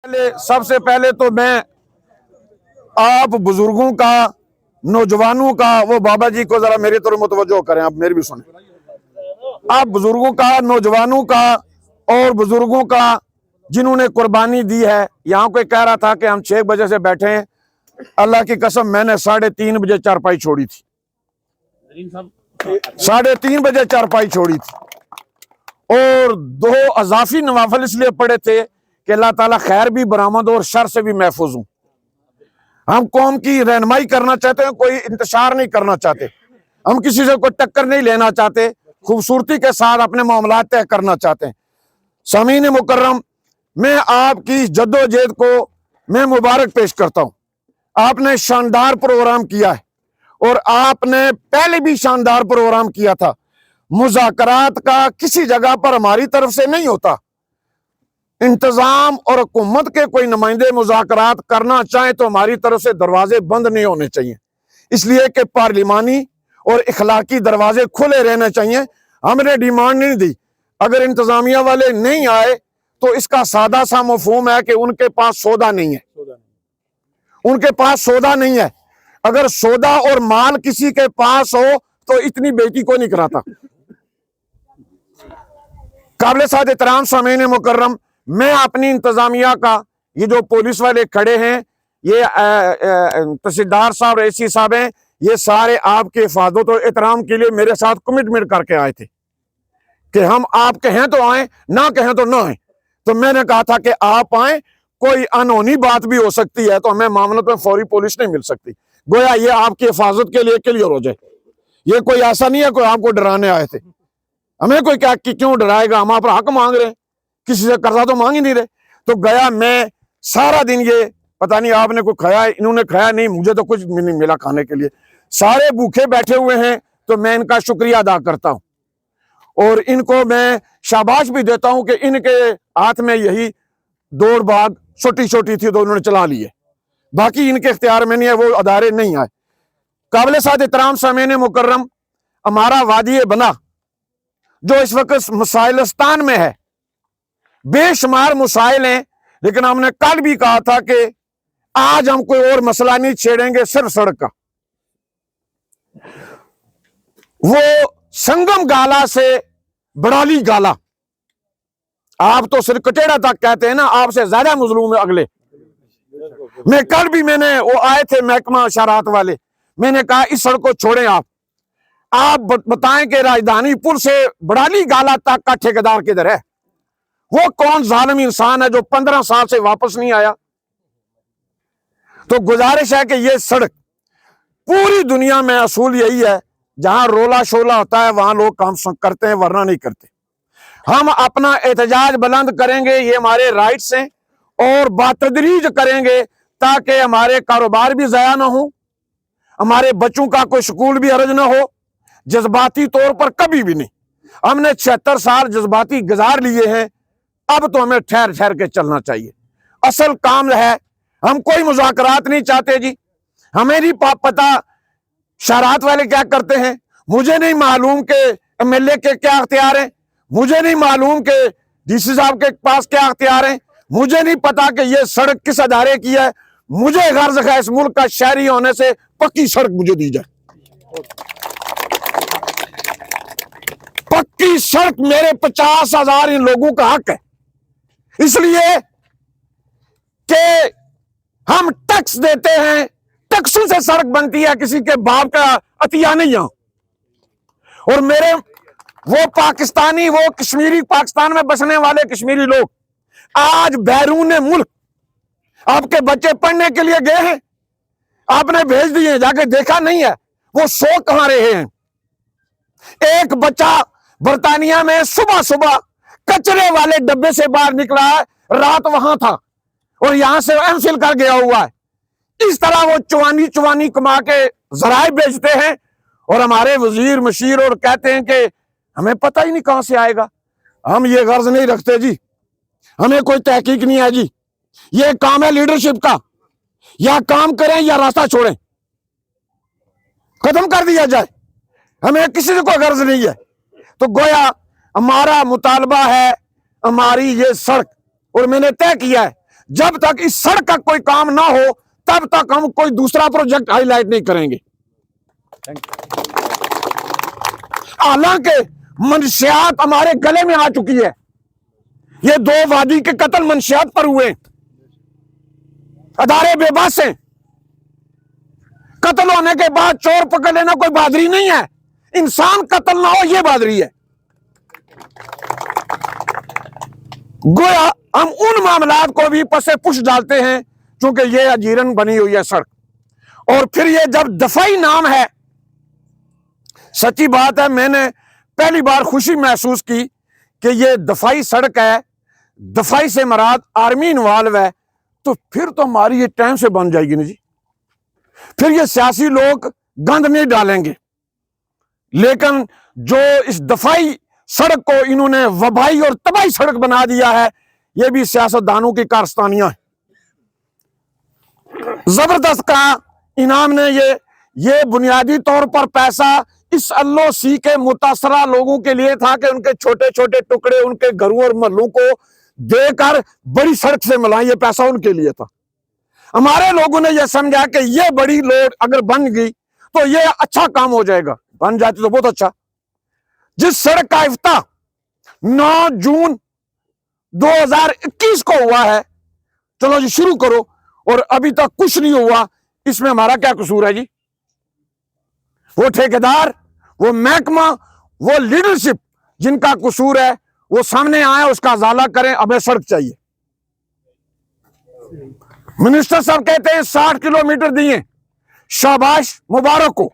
سب سے پہلے تو میں آپ بزرگوں کا، نوجوانوں کا، وہ بابا جی کو ذرا میری طرف متوجہ کریں، آپ میری بھی سنیں۔ آپ بزرگوں کا، نوجوانوں کا اور بزرگوں کا جنہوں نے قربانی دی ہے۔ یہاں کوئی کہہ رہا تھا کہ ہم 6 بجے سے بیٹھے ہیں، اللہ کی قسم میں نے 3:30 بجے چارپائی چھوڑی تھی، 3:30 بجے چارپائی چھوڑی تھی، اور 2 اضافی نوافل اس لیے پڑے تھے کہ اللہ تعالیٰ خیر بھی برآمد ہو اور شر سے بھی محفوظ ہوں۔ ہم قوم کی رہنمائی کرنا چاہتے ہیں، کوئی انتشار نہیں کرنا چاہتے، ہم کسی سے کوئی ٹکر نہیں لینا چاہتے، خوبصورتی کے ساتھ اپنے معاملات طے کرنا چاہتے ہیں۔ سامعین مکرم، میں آپ کی جدوجہد کو میں مبارک پیش کرتا ہوں۔ آپ نے شاندار پروگرام کیا ہے، اور آپ نے پہلے بھی شاندار پروگرام کیا تھا۔ مذاکرات کا کسی جگہ پر ہماری طرف سے نہیں ہوتا، انتظام اور حکومت کے کوئی نمائندے مذاکرات کرنا چاہیں تو ہماری طرف سے دروازے بند نہیں ہونے چاہیے، اس لیے کہ پارلیمانی اور اخلاقی دروازے کھلے رہنے چاہیے۔ ہم نے ڈیمانڈ نہیں دی، اگر انتظامیہ والے نہیں آئے تو اس کا سادہ سا مفہوم ہے کہ ان کے پاس سودا نہیں ہے، ان کے پاس سودا نہیں ہے۔ اگر سودا اور مال کسی کے پاس ہو تو اتنی بیٹی کو نہیں کراتا۔ قابل سعادت احترام سامعین مکرم، میں اپنی انتظامیہ کا، یہ جو پولیس والے کھڑے ہیں، یہ تحصیلدار صاحب، ریسی صاحب ہیں، یہ سارے آپ کے حفاظت اور احترام کے لیے میرے ساتھ کمٹمنٹ کر کے آئے تھے کہ ہم آپ کہیں تو آئیں، نہ کہیں تو نہ آئیں۔ تو میں نے کہا تھا کہ آپ آئیں، کوئی انہونی بات بھی ہو سکتی ہے تو ہمیں معاملت میں فوری پولیس نہیں مل سکتی، گویا یہ آپ کی حفاظت کے لیے کلیئر ہو جائے۔ یہ کوئی ایسا نہیں ہے کوئی آپ کو ڈرانے آئے تھے، ہمیں کوئی کیوں ڈرائے گا، ہم آپ پر حق مانگ رہے ہیں، کسی سے قرضہ تو مانگ ہی نہیں رہے۔ تو گیا میں سارا دن، یہ پتہ نہیں آپ نے کوئی کھایا، انہوں نے کھایا نہیں، مجھے تو کچھ نہیں ملا کھانے کے لیے، سارے بھوکے بیٹھے ہوئے ہیں، تو میں ان کا شکریہ ادا کرتا ہوں، اور ان کو میں شاباش بھی دیتا ہوں کہ ان کے ہاتھ میں یہی دوڑ بھاگ چھوٹی چھوٹی تھی تو انہوں نے چلا لی ہے، باقی ان کے اختیار میں نہیں ہے، وہ ادارے نہیں آئے۔ قابل سعادت احترام سامعین مکرم، ہمارا وادی بنا جو اس وقت مسائلستان میں ہے، بے شمار مسائل ہیں، لیکن ہم نے کل بھی کہا تھا کہ آج ہم کوئی اور مسئلہ نہیں چھیڑیں گے، صرف سڑک کا۔ وہ سنگم گالا سے بڑالی گالا، آپ تو صرف کٹیڑا تک کہتے ہیں نا، آپ سے زیادہ مظلوم ہے اگلے۔ میں کل بھی وہ آئے تھے محکمہ اشارات والے، میں نے کہا اس سڑک کو چھوڑیں، آپ بتائیں کہ راجدھانی پل سے بڑالی گالا تک کا ٹھیکیدار کدھر ہے؟ وہ کون ظالم انسان ہے جو 15 سال سے واپس نہیں آیا؟ تو گزارش ہے کہ یہ سڑک، پوری دنیا میں اصول یہی ہے، جہاں رولا شولا ہوتا ہے وہاں لوگ کام کرتے ہیں، ورنہ نہیں کرتے۔ ہم اپنا احتجاج بلند کریں گے، یہ ہمارے رائٹس ہیں، اور بتدریج کریں گے تاکہ ہمارے کاروبار بھی ضائع نہ ہوں، ہمارے بچوں کا کوئی سکول بھی حرج نہ ہو۔ جذباتی طور پر کبھی بھی نہیں، ہم نے 76 سال جذباتی گزار لیے ہیں، اب تو ہمیں ٹھہر ٹھہر کے چلنا چاہیے۔ اصل کام ہے، ہم کوئی مذاکرات نہیں چاہتے جی، ہمیں نہیں پتہ شہرات والے کیا کرتے ہیں، مجھے نہیں معلوم کہ ایم ایل اے کے کیا اختیار ہیں، مجھے نہیں معلوم کہ ڈی سی صاحب کے پاس کیا اختیار ہیں، مجھے نہیں پتا کہ یہ سڑک کس ادارے کی ہے، مجھے غرض ہے اس ملک کا شہری ہونے سے پکی سڑک مجھے دی جائے، پکی سڑک میرے 50,000 ان لوگوں کا حق ہے، اس لیے کہ ہم ٹیکس دیتے ہیں، ٹیکسوں سے سڑک بنتی ہے، کسی کے باپ کا عطیہ نہیں ہے۔ اور میرے وہ پاکستانی، وہ کشمیری، پاکستان میں بسنے والے کشمیری لوگ آج بیرون ملک آپ کے بچے پڑھنے کے لیے گئے ہیں، آپ نے بھیج دیے، جا کے دیکھا نہیں ہے وہ سو کہاں رہے ہیں۔ ایک بچہ برطانیہ میں صبح صبح کچرے والے ڈبے سے باہر نکلا ہے، رات وہاں تھا، اور یہاں سے ایم فل کر گیا ہوا ہے۔ اس طرح وہ چوانی کما کے ذرائع بیچتے ہیں، اور ہمارے وزیر مشیر اور کہتے ہیں کہ ہمیں پتہ ہی نہیں کہاں سے آئے گا۔ ہم یہ غرض نہیں رکھتے جی، ہمیں کوئی تحقیق نہیں ہے جی، یہ کام ہے لیڈرشپ کا، یا کام کریں یا راستہ چھوڑیں، ختم کر دیا جائے، ہمیں کسی سے کوئی غرض نہیں ہے۔ تو گویا ہمارا مطالبہ ہے ہماری یہ سڑک، اور میں نے طے کیا ہے جب تک اس سڑک کا کوئی کام نہ ہو تب تک ہم کوئی دوسرا پروجیکٹ ہائی لائٹ نہیں کریں گے. حالانکہ منشیات ہمارے گلے میں آ چکی ہے. یہ 2 وادی کے قتل منشیات پر ہوئے, ادارے بے بس ہیں. قتل ہونے کے بعد چور پکڑ لینا کوئی بہادری نہیں ہے. انسان قتل نہ ہو یہ بہادری ہے. گویا ہم ان معاملات کو بھی پس پش ڈالتے ہیں چونکہ یہ اجیرن بنی ہوئی ہے سڑک. اور پھر یہ جب دفاعی نام ہے, سچی بات ہے میں نے پہلی بار خوشی محسوس کی کہ یہ دفاعی سڑک ہے, دفاعی سے مراد آرمی انوالو ہے, تو پھر تو ہماری یہ ٹائم سے بن جائے گی نا جی. پھر یہ سیاسی لوگ گند نہیں ڈالیں گے. لیکن جو اس دفاعی سڑک کو انہوں نے وبائی اور تباہی سڑک بنا دیا ہے, یہ بھی سیاستدانوں کی کارستانیاں ہیں. زبردست کا انعام نے یہ بنیادی طور پر پیسہ اس LOC کے متاثرہ لوگوں کے لیے تھا کہ ان کے چھوٹے چھوٹے ٹکڑے ان کے گھروں اور محلوں کو دے کر بڑی سڑک سے ملائیں. یہ پیسہ ان کے لیے تھا. ہمارے لوگوں نے یہ سمجھا کہ یہ بڑی روڈ اگر بن گئی تو یہ اچھا کام ہو جائے گا. بن جاتی تو بہت اچھا. جس سڑک کا افتتاح 9 جون 2021 کو ہوا ہے, چلو جی شروع کرو, اور ابھی تک کچھ نہیں ہوا. اس میں ہمارا کیا قصور ہے جی؟ وہ ٹھیکیدار, وہ محکمہ, وہ لیڈرشپ جن کا قصور ہے وہ سامنے آئے, اس کا ازالہ کریں. ہمیں سڑک چاہیے. منسٹر صاحب کہتے ہیں 60 کلومیٹر دیے, شاباش مبارک ہو.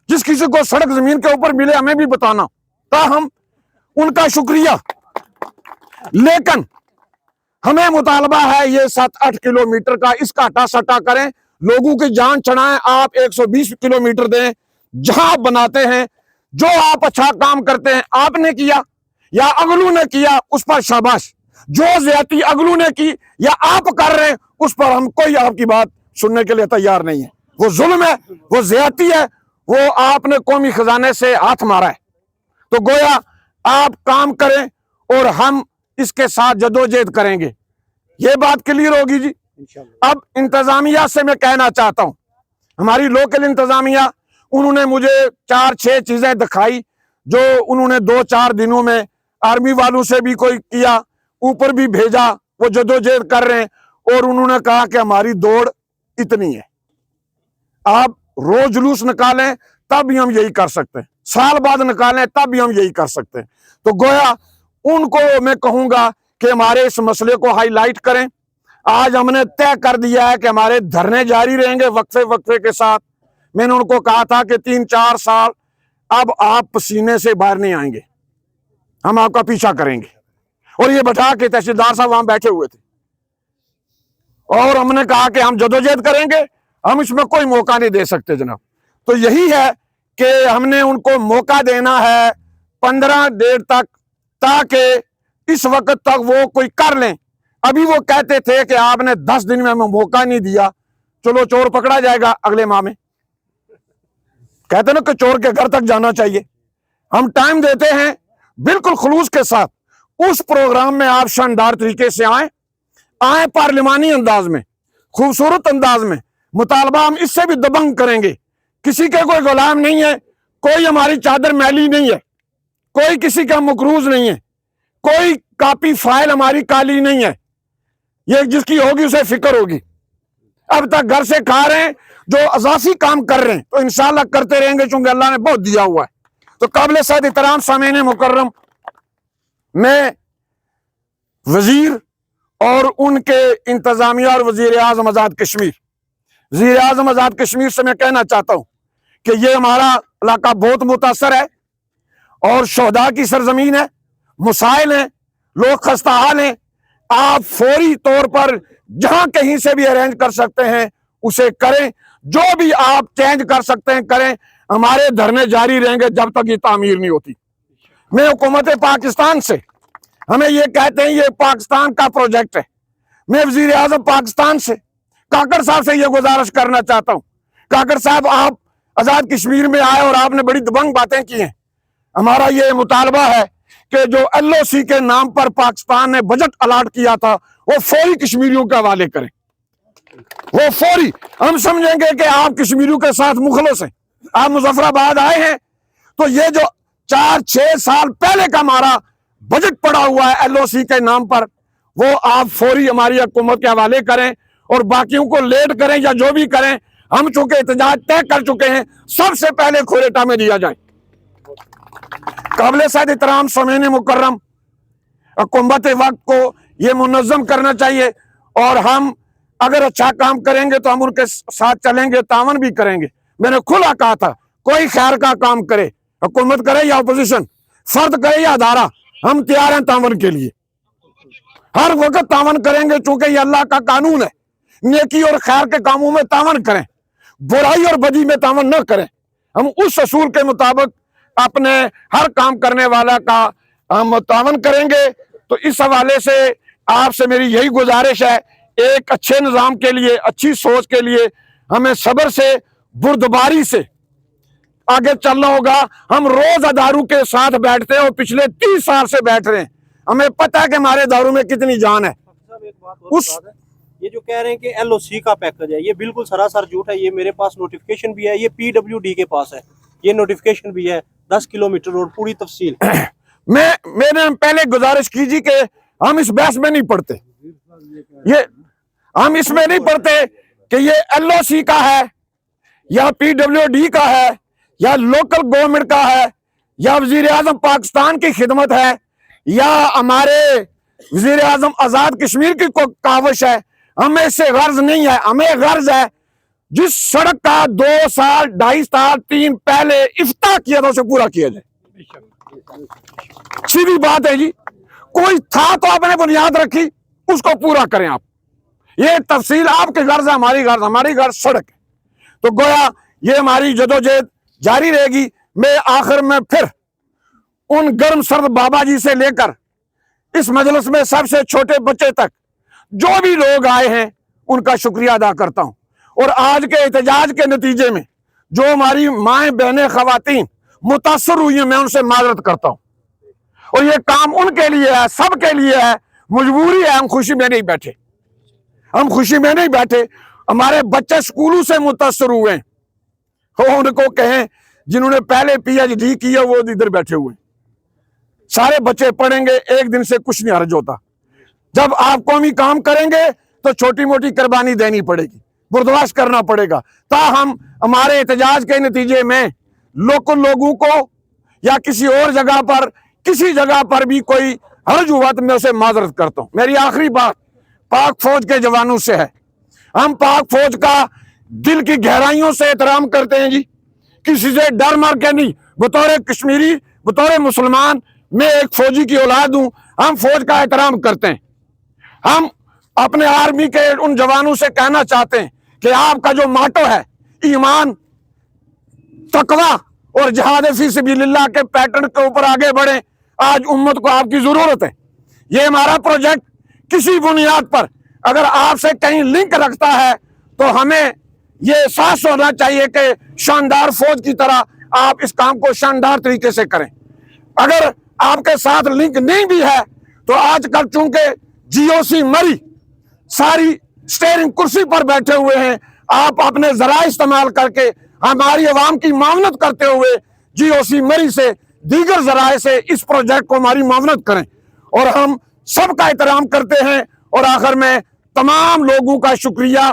جس کسی کو سڑک زمین کے اوپر ملے ہمیں بھی بتانا, تاہم ان کا شکریہ. لیکن ہمیں مطالبہ ہے یہ 7-8 کلومیٹر کا, اس کا ہٹا سٹا کریں, لوگوں کی جان چڑھائیں. آپ 120 کلومیٹر دیں. جہاں آپ بناتے ہیں, جو آپ اچھا کام کرتے ہیں, آپ نے کیا یا اگلو نے کیا, اس پر شاباش. جو زیادتی اگلو نے کی یا آپ کر رہے ہیں, اس پر ہم کوئی آپ کی بات سننے کے لیے تیار نہیں ہے. وہ ظلم ہے, وہ زیادتی ہے, وہ آپ نے قومی خزانے سے ہاتھ مارا ہے. تو گویا آپ کام کریں اور ہم اس کے ساتھ جدوجہد کریں گے. یہ بات کلیئر ہوگی جی. اب انتظامیہ سے میں کہنا چاہتا ہوں, ہماری لوکل انتظامیہ, انہوں نے مجھے 4-6 چیزیں دکھائی جو انہوں نے 2-4 دنوں میں آرمی والوں سے بھی کوئی کیا, اوپر بھی بھیجا, وہ جدوجہد کر رہے ہیں. اور انہوں نے کہا کہ ہماری دوڑ اتنی ہے, آپ روز جلوس نکالیں تب بھی ہم یہی کر سکتے ہیں, سال بعد نکالیں تب بھی ہم یہی کر سکتے ہیں. تو گویا ان کو میں کہوں گا کہ ہمارے اس مسئلے کو ہائی لائٹ کریں. آج ہم نے طے کر دیا ہے کہ ہمارے دھرنے جاری رہیں گے وقفے کے ساتھ. میں نے ان کو کہا تھا کہ 3-4 سال اب آپ پسینے سے باہر نہیں آئیں گے, ہم آپ کا پیچھا کریں گے. اور یہ بٹھا کے تحصیلدار صاحب وہاں بیٹھے ہوئے تھے, اور ہم نے کہا کہ ہم جدوجہد کریں گے, ہم اس میں کوئی موقع نہیں دے سکتے جناب. تو یہی ہے کہ ہم نے ان کو موقع دینا ہے 15 ڈیٹ تک, تاکہ اس وقت تک وہ کوئی کر لیں. ابھی وہ کہتے تھے کہ آپ نے 10 دن میں ہمیں موقع نہیں دیا, چلو چور پکڑا جائے گا اگلے ماہ میں. کہتے نا کہ چور کے گھر تک جانا چاہیے. ہم ٹائم دیتے ہیں بالکل خلوص کے ساتھ. اس پروگرام میں آپ شاندار طریقے سے آئیں پارلیمانی انداز میں, خوبصورت انداز میں. مطالبہ ہم اس سے بھی دبنگ کریں گے. کسی کے کوئی غلام نہیں ہے, کوئی ہماری چادر میلی نہیں ہے, کوئی کسی کا مقروض نہیں ہے, کوئی کاپی فائل ہماری کالی نہیں ہے. یہ جس کی ہوگی اسے فکر ہوگی. اب تک گھر سے کھا رہے ہیں, جو اضافی کام کر رہے ہیں تو انشاءاللہ کرتے رہیں گے چونکہ اللہ نے بہت دیا ہوا ہے. تو قابل صد احترام سامعین مکرم, میں وزیر اور ان کے انتظامیہ اور وزیر اعظم آزاد کشمیر سے میں کہنا چاہتا ہوں کہ یہ ہمارا علاقہ بہت متاثر ہے اور شہداء کی سرزمین ہے, مسائل ہیں, لوگ خستہ حال ہیں. آپ فوری طور پر جہاں کہیں سے بھی ارینج کر سکتے ہیں اسے کریں, جو بھی آپ چینج کر سکتے ہیں کریں. ہمارے دھرنے جاری رہیں گے جب تک یہ تعمیر نہیں ہوتی. میں حکومت پاکستان سے, ہمیں یہ کہتے ہیں یہ پاکستان کا پروجیکٹ ہے, میں وزیر اعظم پاکستان سے کاکڑ صاحب سے یہ گزارش کرنا چاہتا ہوں. کاکڑ صاحب, آپ آزاد کشمیر میں آئے اور آپ نے بڑی دبنگ باتیں کی ہیں. ہمارا یہ مطالبہ ہے کہ جو LOC کے نام پر پاکستان نے بجٹ الاٹ کیا تھا وہ فوری کشمیریوں کے حوالے کریں، وہ فوری. ہم سمجھیں گے کہ آپ کشمیریوں کے ساتھ مخلص ہیں، آپ مظفر آباد آئے ہیں، تو یہ جو 4-6 سال پہلے کا ہمارا بجٹ پڑا ہوا ہے ایل او سی کے نام پر، وہ آپ فوری ہماری حکومت کے حوالے کریں، اور باقیوں کو لیٹ کریں یا جو بھی کریں. ہم چونکہ احتجاج طے کر چکے ہیں، سب سے پہلے کھوریٹا میں دیا جائے. قابل صد احترام سامعین مکرم، حکومت وقت کو یہ منظم کرنا چاہیے، اور ہم اگر اچھا کام کریں گے تو ہم ان کے ساتھ چلیں گے، تعاون بھی کریں گے. میں نے کھلا کہا تھا کوئی خیر کا کام کرے، حکومت کرے یا اپوزیشن، فرد کرے یا ادارہ، ہم تیار ہیں تعاون کے لیے، ہر وقت تعاون کریں گے، چونکہ یہ اللہ کا قانون ہے. نیکی اور خیر کے کاموں میں تعاون کریں، برائی اور بدی میں تعاون نہ کریں. ہم اس اصول کے مطابق اپنے ہر کام کرنے والا کا ہم تعاون کریں گے. تو اس حوالے سے آپ سے میری یہی گزارش ہے، ایک اچھے نظام کے لیے، اچھی سوچ کے لیے ہمیں صبر سے، بردباری سے آگے چلنا ہوگا. ہم روز اداروں کے ساتھ بیٹھتے ہیں اور پچھلے 30 سال سے بیٹھ رہے ہیں، ہمیں پتہ ہے کہ ہمارے اداروں میں کتنی جان ہے. یہ جو کہہ رہے ہیں کہ ایل او سی کا پیکج ہے، یہ بالکل سراسر جھوٹ ہے. یہ میرے پاس نوٹیفکیشن بھی ہے، یہ پی ڈبلیو ڈی کے پاس ہے، یہ نوٹیفکیشن بھی ہے، 10 کلومیٹر روڈ، پوری تفصیل. میں نے پہلے گزارش کیجیے کہ ہم اس بحث میں نہیں پڑھتے، ہم اس میں نہیں پڑھتے کہ یہ ایل او سی کا ہے یا پی ڈبلیو ڈی کا ہے یا لوکل گورنمنٹ کا ہے یا وزیر اعظم پاکستان کی خدمت ہے یا ہمارے وزیر اعظم آزاد کشمیر کی کاوش ہے. ہمیں اس سے غرض نہیں ہے. ہمیں غرض ہے جس سڑک کا 2 سال 2.5 سال 3 پہلے افتتاح کیا تھا اسے پورا کیا جائے. سیدھی بات ہے جی، کوئی تھا تو آپ نے بنیاد رکھی، اس کو پورا کریں. آپ یہ تفصیل آپ کی غرض ہے، ہماری غرض سڑک ہے. تو گویا یہ ہماری جدوجہد جاری رہے گی. میں آخر میں پھر ان گرم سرد بابا جی سے لے کر اس مجلس میں سب سے چھوٹے بچے تک جو بھی لوگ آئے ہیں ان کا شکریہ ادا کرتا ہوں. اور آج کے احتجاج کے نتیجے میں جو ہماری مائیں بہنیں خواتین متاثر ہوئی ہیں، میں ان سے معذرت کرتا ہوں. اور یہ کام ان کے لیے ہے، سب کے لیے ہے، مجبوری ہے. ہم خوشی میں نہیں بیٹھے. ہمارے بچے سکولوں سے متاثر ہوئے ہیں، ان کو کہیں جنہوں نے پہلے پی ایچ ڈی کیا وہ ادھر بیٹھے ہوئے ہیں. سارے بچے پڑھیں گے، ایک دن سے کچھ نہیں حرج ہوتا. جب آپ قومی کام کریں گے تو چھوٹی موٹی قربانی دینی پڑے گی، برداشت کرنا پڑے گا. تاہم ہمارے احتجاج کے نتیجے میں لوگوں کو یا کسی اور جگہ پر کسی جگہ پر بھی کوئی حرج ہوا تو میں اسے معذرت کرتا ہوں. میری آخری بات پاک فوج کے جوانوں سے ہے. ہم پاک فوج کا دل کی گہرائیوں سے احترام کرتے ہیں جی، کسی سے ڈر مر کے نہیں. بطور کشمیری، بطور مسلمان، میں ایک فوجی کی اولاد ہوں. ہم فوج کا احترام کرتے ہیں. ہم اپنے آرمی کے ان جوانوں سے کہنا چاہتے ہیں کہ آپ کا جو ماٹو ہے ایمان، تقوی اور جہاد فی سبیل اللہ کے پیٹرن کے اوپر آگے بڑھیں. آج امت کو آپ کی ضرورت ہے. یہ ہمارا پروجیکٹ کسی بنیاد پر اگر آپ سے کہیں لنک رکھتا ہے تو ہمیں یہ احساس ہونا چاہیے کہ شاندار فوج کی طرح آپ اس کام کو شاندار طریقے سے کریں. اگر آپ کے ساتھ لنک نہیں بھی ہے تو آج کل چونکہ جی او سی مری ساری سٹیئرنگ کرسی پر بیٹھے ہوئے ہیں، آپ اپنے ذرائع استعمال کر کے ہماری عوام کی معاونت کرتے ہوئے جی او سی مری سے دیگر ذرائع سے اس پروجیکٹ کو ہماری معاونت کریں. اور ہم سب کا احترام کرتے ہیں. اور آخر میں تمام لوگوں کا شکریہ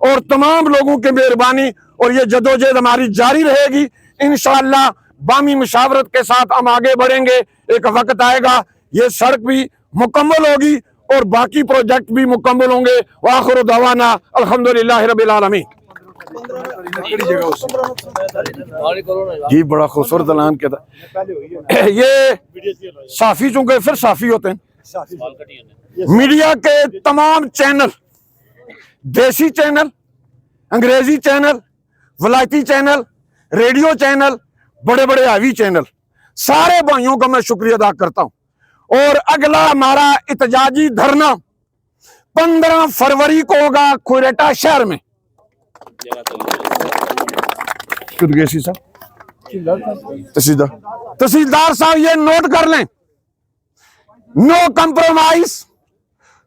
اور تمام لوگوں کی مہربانی. اور یہ جدوجہد ہماری جاری رہے گی انشاءاللہ. بامی مشاورت کے ساتھ ہم آگے بڑھیں گے. ایک وقت آئے گا یہ سڑک بھی مکمل ہوگی اور باقی پروجیکٹ بھی مکمل ہوں گے. وآخر دعوانا الحمدللہ رب العالمین. جی بڑا خوبصورت اعلان کیا تھا. یہ صحافی چونکہ پھر صحافی ہوتے ہیں، میڈیا کے تمام چینل، دیسی چینل، انگریزی چینل، ولایتی چینل، ریڈیو چینل، بڑے بڑے ہیوی چینل، سارے بھائیوں کا میں شکریہ ادا کرتا ہوں. اور اگلا ہمارا احتجاجی دھرنا 15 فروری کو ہوگا کھوریٹا شہر میں. تحصیلدار صاحب یہ نوٹ کر لیں، نو کمپرومائز،